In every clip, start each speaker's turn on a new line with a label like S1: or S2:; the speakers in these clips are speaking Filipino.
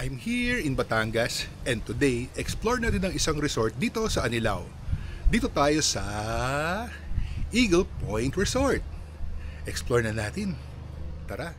S1: I'm here in Batangas and today, explore natin ang isang resort dito sa Anilao. Dito tayo sa Eagle Point Resort. Explore na natin. Tara!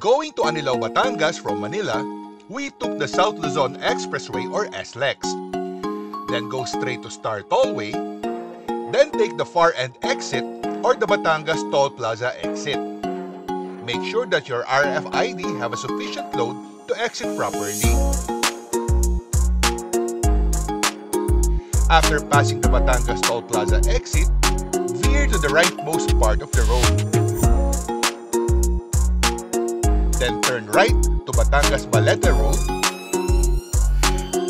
S2: Going to Anilao, Batangas from Manila, we took the South Luzon Expressway or SLEX. Then go straight to Star Tollway, then take the far end exit or the Batangas Toll Plaza exit. Make sure that your RFID have a sufficient load to exit properly. After passing the Batangas Toll Plaza exit, veer to the rightmost part of the road. Then turn right to Batangas Balete Road.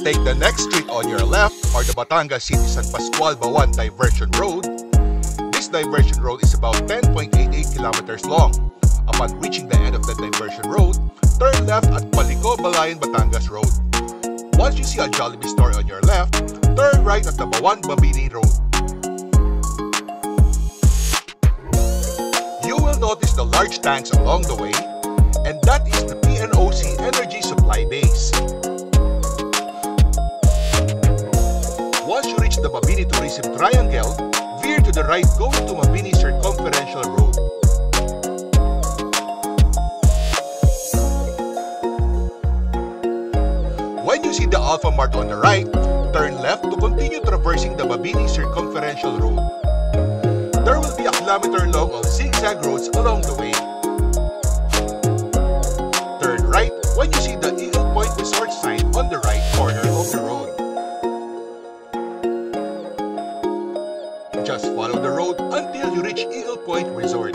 S2: Take the next street on your left or the Batangas City San Pascual Bawan Diversion Road. This diversion road is about 10.88 kilometers long. Upon reaching the end of the diversion road, turn left at Palico Balayan Batangas Road. Once you see a Jollibee store on your left, turn right at the Bawan Mabini Road. You will notice the large tanks along the way, and that is the PNOC Energy Supply Base. Once you reach the Mabini Tourism Triangle, veer to the right going to Mabini Circumferential Road. When you see the Alpha Mart on the right, turn left to continue traversing the Mabini Circumferential Road. There will be a kilometer-long of zigzag roads along the way. Right when you see the Eagle Point Resort sign on the right corner of the road. Just follow the road until you reach Eagle Point Resort.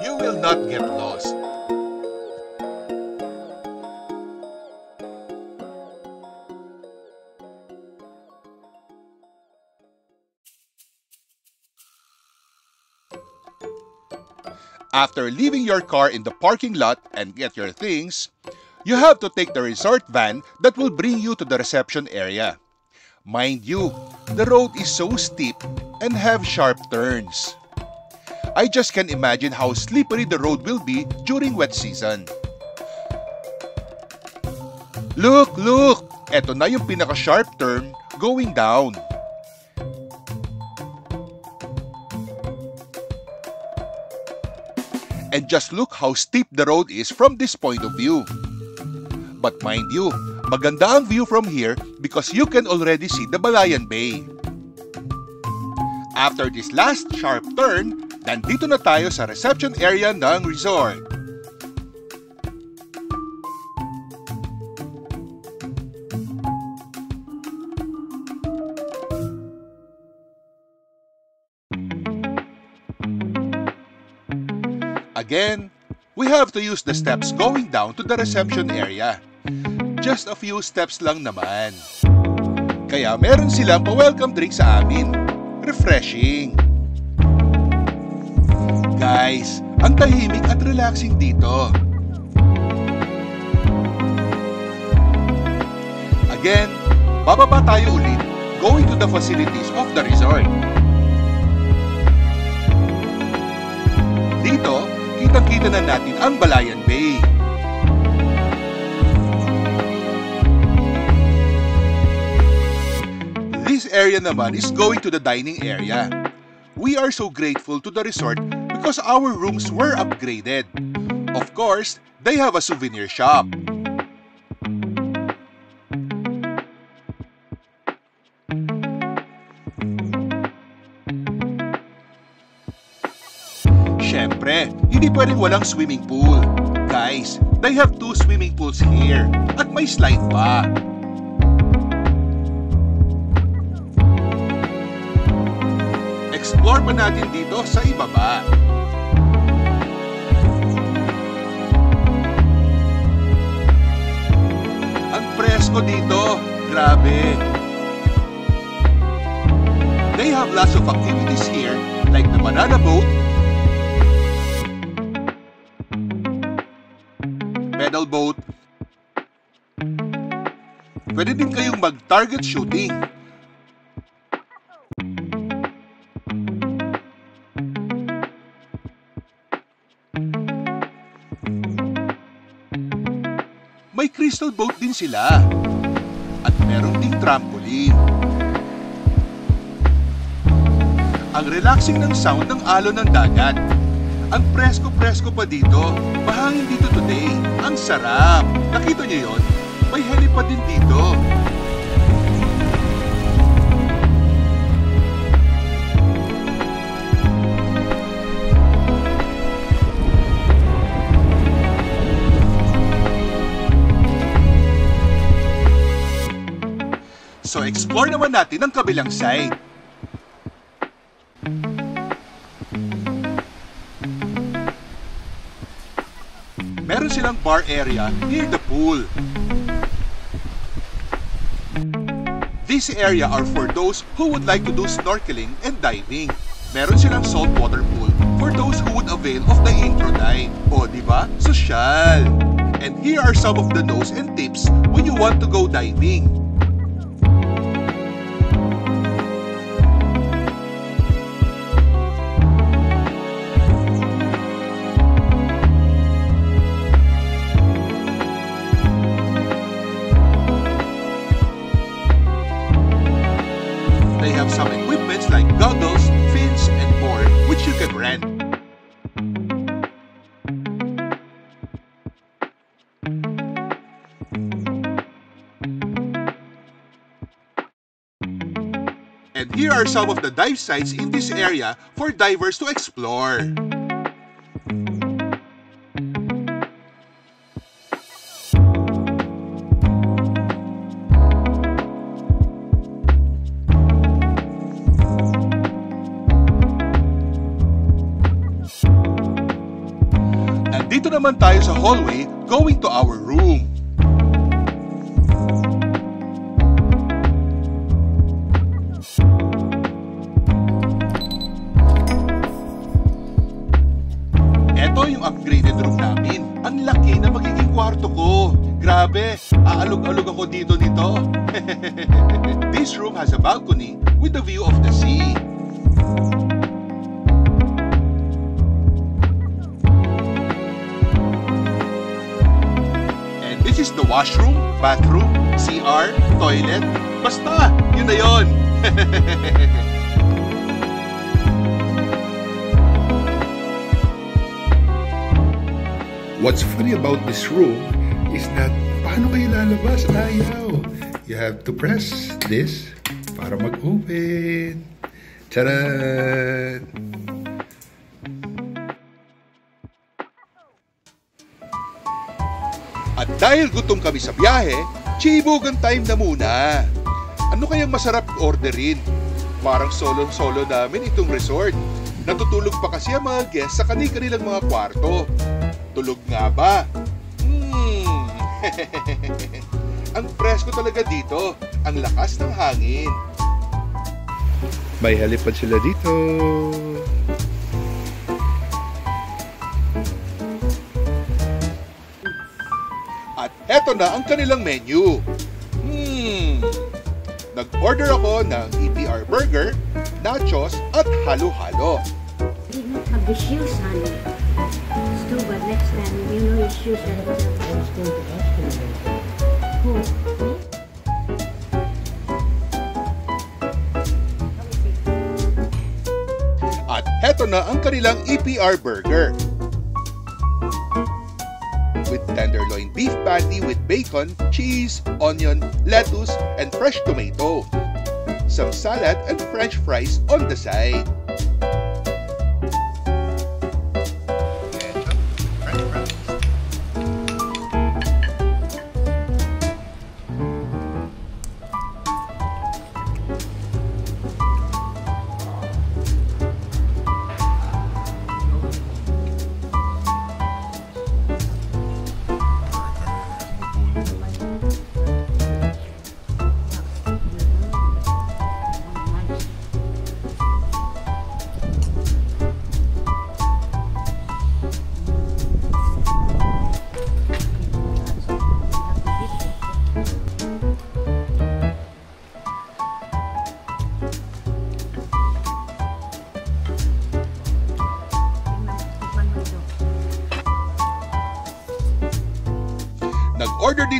S2: You will not get lost. After leaving your car in the parking lot and get your things, you have to take the resort van that will bring you to the reception area. Mind you, the road is so steep and have sharp turns. I just can't imagine how slippery the road will be during wet season. Look! Eto na yung pinaka-sharp turn going down. And just look how steep the road is from this point of view. But mind you, maganda ang view from here because you can already see the Balayan Bay. After this last sharp turn, nandito na tayo sa reception area ng resort. Again, we have to use the steps going down to the reception area. Just a few steps lang naman. Kaya meron silang pa-welcome drink sa amin. Refreshing. Guys, ang tahimik at relaxing dito. Again, bababa tayo ulit going to the facilities of the resort. Dito, kitang-kita na natin ang Balayan Bay. This area naman is going to the dining area. We are so grateful to the resort because our rooms were upgraded. Of course, they have a souvenir shop. Siyempre, hindi pwedeng walang swimming pool. Guys, they have 2 swimming pools here at may slide pa. Explore pa natin dito sa ibaba. Ang presko dito. Grabe! They have lots of activities here like the banana boat, pedal boat, pwede din kayong mag-target shooting. May crystal boat din sila. At meron ding trampoline. Ang relaxing ng sound ng alon ng dagat. Ang presko-presko pa dito. Mahangin dito today. Ang sarap. Nakita niyo yon? May helipad din dito. So explore naman natin ang kabilang side. Meron silang bar area near the pool. This area are for those who would like to do snorkeling and diving. Meron silang saltwater pool for those who would avail of the intro dive. O, diba? Sosyal! And here are some of the no's and tips when you want to go diving. They have some equipments like goggles, fins, and more, which you can rent. And here are some of the dive sites in this area for divers to explore. Dito naman tayo sa hallway going to our room. Ito yung upgraded room namin. Ang laki na magiging kwarto ko. Grabe, aalog-alog ako dito nito. This room has a balcony with a view of the sea. This is the washroom, bathroom, CR, toilet. Basta, yun na yun.
S1: What's funny about this room is that paano kayo lalabas? Ayaw. You have to press this para mag-open. Tcharan!
S2: At dahil gutom kami sa biyahe, chibugan time na muna. Ano kayang masarap orderin? Parang solo-solo namin itong resort. Natutulog pa kasi ang mga guests sa kani-kanilang mga kwarto. Tulog nga ba? Ang presko talaga dito. Ang lakas ng hangin.
S1: May helipad sila dito.
S2: At eto na ang kanilang menu. Nag-order ako ng EPR burger, nachos, at halo-halo.
S3: You don't have the shoes, honey. It's too bad next time. You know your shoes are going to Who?
S2: At eto na ang kanilang EPR burger. With tenderloin beef patty with bacon, cheese, onion, lettuce, and fresh tomato. Some salad and french fries on the side.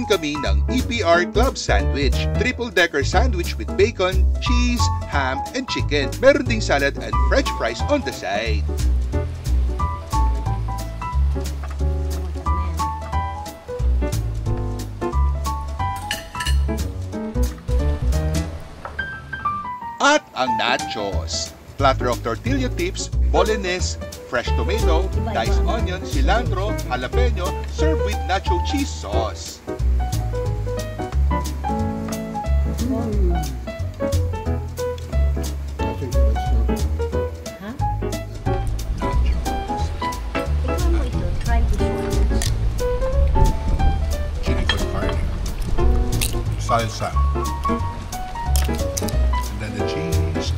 S2: din kami ng EPR Club Sandwich. Triple-decker sandwich with bacon, cheese, ham, and chicken. Meron ding salad and french fries on the side. At ang nachos. Platter of tortilla tips, bolognese, fresh tomato, diced onion, cilantro, jalapeno, served with nacho cheese sauce.
S3: Ha? Ikaw mo ito, try this one.
S1: Chili con carne. Salsa. And then the cheese.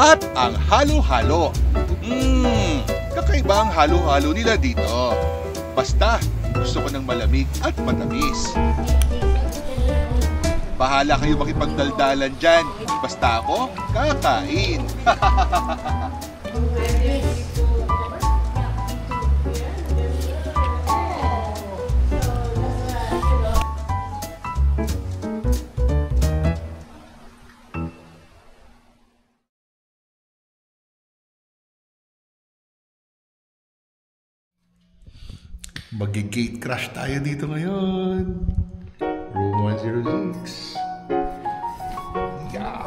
S2: At ang halo-halo. Kakaiba ang halo-halo nila dito. Basta, gusto ko ng malamig at matamis. Bahala kayo makipagdaldalan dyan. Basta ako, kakain.
S1: Mag-gate crash tayo dito ngayon. Room 106. Yeah.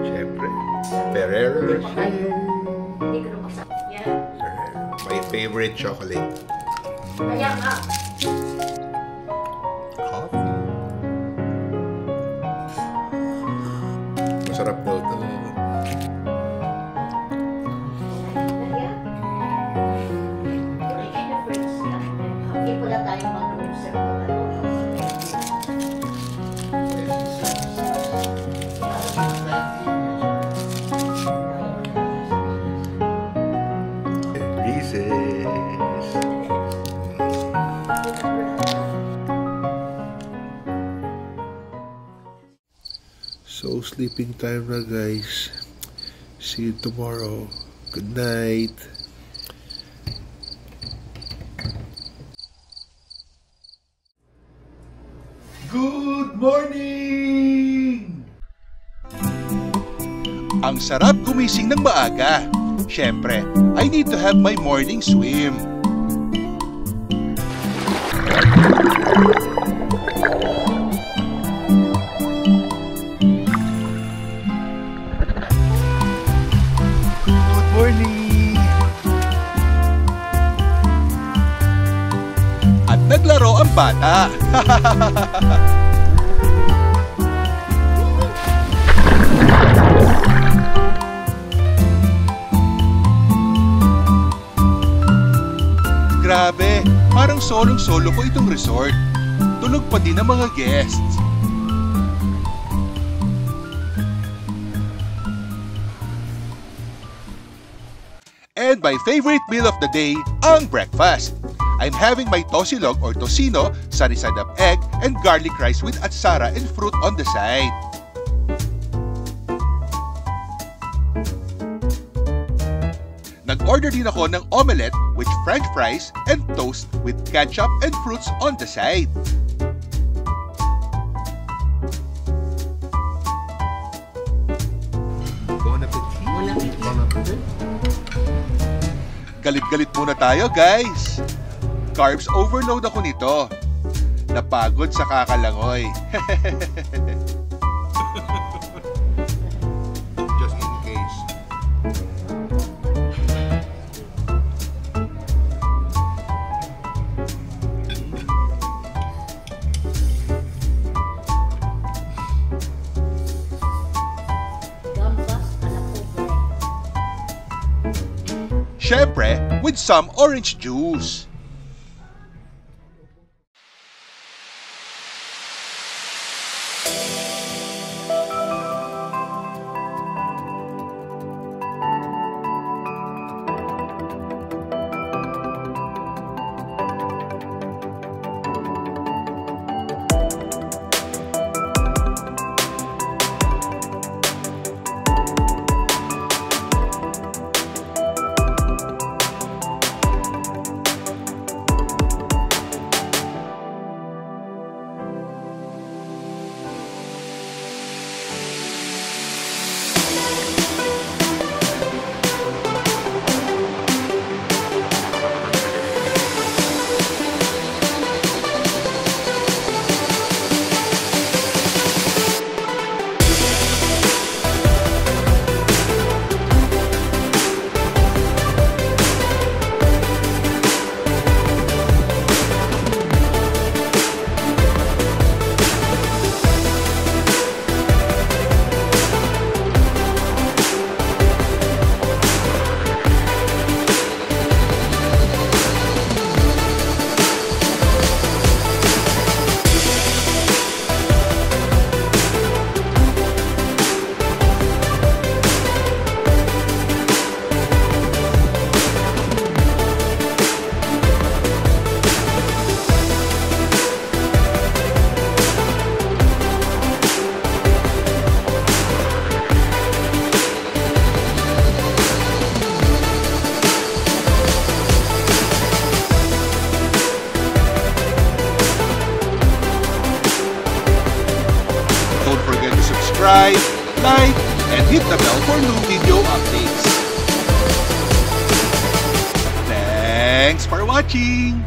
S1: Siyempre, Ferrero Rocher.
S3: Hindi ko na masak. Yeah.
S1: My favorite chocolate.
S3: Kaya nga.
S1: Coffee. Masarap daw ito.
S3: Hindi ko na tayo mag-uusap.
S1: Reese's. So sleeping time na guys. See you tomorrow. Good night. Good morning!
S2: Ang sarap gumising ng maaga. Siyempre, I need to have my morning swim. Good morning! At naglaro ang bata. Grabe, parang solong-solo ko itong resort. Tulog pa din ang mga guests. And my favorite meal of the day, ang breakfast. I'm having my tosilog or tocino, sunny-side up egg, and garlic rice with atsara and fruit on the side. Nag-order din ako ng omelette with french fries and toast with ketchup and fruits on the side.
S1: Bon appetit. Bon appetit.
S2: Galit-galit muna tayo, guys. Carbs overload ako nito. Napagod sa kakalangoy.
S1: Just in case.
S3: Gambas a la pobre.
S2: Syempre, with some orange juice. subscribe, like, and hit the bell for new video updates. Thanks for watching!